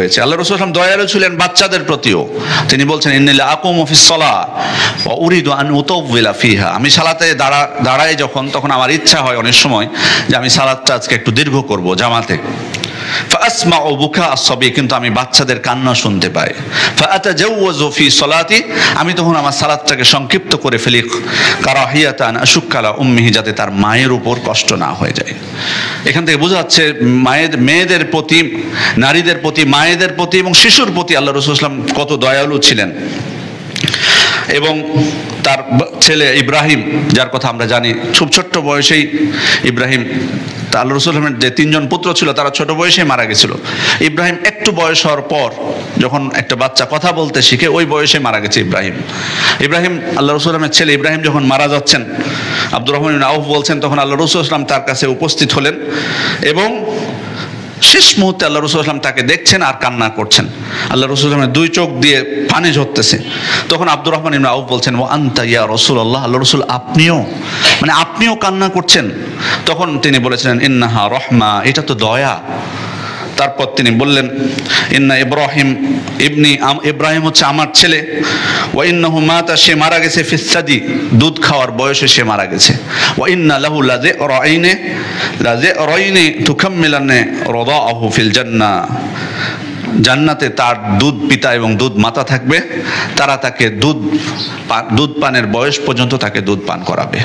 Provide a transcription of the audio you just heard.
হয়েছে। আল্লাহ রাসূল সাল্লাল্লাহু আলাইহি ওয়াসাল্লাম দয়ালু ছিলেন বাচ্চাদের প্রতিও। তিনি বলছেন ইন্নী আকুমু ফিস সালাহ ওয়া উরিদু আন উতাওবিলা ফিহা, আমি সালাতে দাঁড়াই যখন, তখন আমার ইচ্ছা হয় অনেক সময় যে আমি সালাতটা আজকে একটু দীর্ঘ করব জামাতে। ফাসমাউ বুকা আসসাবি, কিন্তু আমি বাচ্চাদের কান্না শুনতে পাই। ফাআতাজাওয়াজু ফি সালাতি, আমি তখন আমার সালাতটাকে সংক্ষিপ্ত করে ফেলি, কারাহিয়াতান আশুক্কালা উম্মিহি, যাতে তার মায়ের উপর কষ্ট না হয়ে যায়। এখান থেকে বোঝা যাচ্ছে মেয়েদের প্রতি, নারীদের প্রতি, মায়েদের প্রতি এবং শিশুর প্রতি আল্লাহ রাসূল সাল্লাল্লাহু আলাইহি ওয়াসাল্লাম কত দয়ালু ছিলেন। এবং তার ছেলে ইব্রাহিম, যার কথা আমরা জানি, খুব ছোট্ট বয়সেই ইব্রাহিম, আল্লাহ রাসূল সাল্লাল্লাহু আলাইহি ওয়াসাল্লামের যে 3 জন পুত্র ছিল তারা ছোট বয়সেই মারা গেছিল। ইব্রাহিম একটু বয়স হওয়ার পর, যখন একটা বাচ্চা কথা বলতে শিখে, ওই বয়সে মারা গেছে ইব্রাহিম। আল্লাহ রাসূল সাল্লাল্লাহু আলাইহি ওয়াসাল্লামের ছেলে ইব্রাহিম যখন মারা যাচ্ছেন, আব্দুর রহমান ইবনে আউফ বলছেন, তখন আল্লাহ রাসূল সাল্লাল্লাহু আলাইহি ওয়াসাল্লাম তার কাছে উপস্থিত হলেন এবং শেষ মুহূর্তে আল্লাহ রাসূল সাল্লাল্লাহু আলাইহি ওয়াসাল্লাম তাকে দেখছেন আর কান্না করছেন। আল্লাহ রাসূল সাল্লাল্লাহু আলাইহি ওয়াসাল্লামের 2 চোখ দিয়ে পানি ঝরতেছে। তখন আব্দুর রহমান ইবনে আউফ বলছেন, ওয়া আনতা ইয়া রাসূলুল্লাহ, আল্লাহ রাসূল আপনিও কান্না করছেন? তখন তিনি বলেছিলেন, ইন্নাহা রাহমা, এটা তো দয়া। তারপর তিনি বললেন, ইন্না ইব্রাহিম হচ্ছে আমার ছেলে, ওয়া ইন্নাহু মাতা, সে মারা গেছে ফিসাদি, দুধ খাওয়ার বয়সে সে মারা গেছে। ওয়া ইন্না লাহু লাযিরাইনি তুকাম্মিলানে রাদাআহু ফিল জান্নাহ, জান্নাতে তার দুধ পিতা এবং দুধ মাতা থাকবে, তারা তাকে দুধ পানের বয়স পর্যন্ত তাকে দুধ পান করাবে।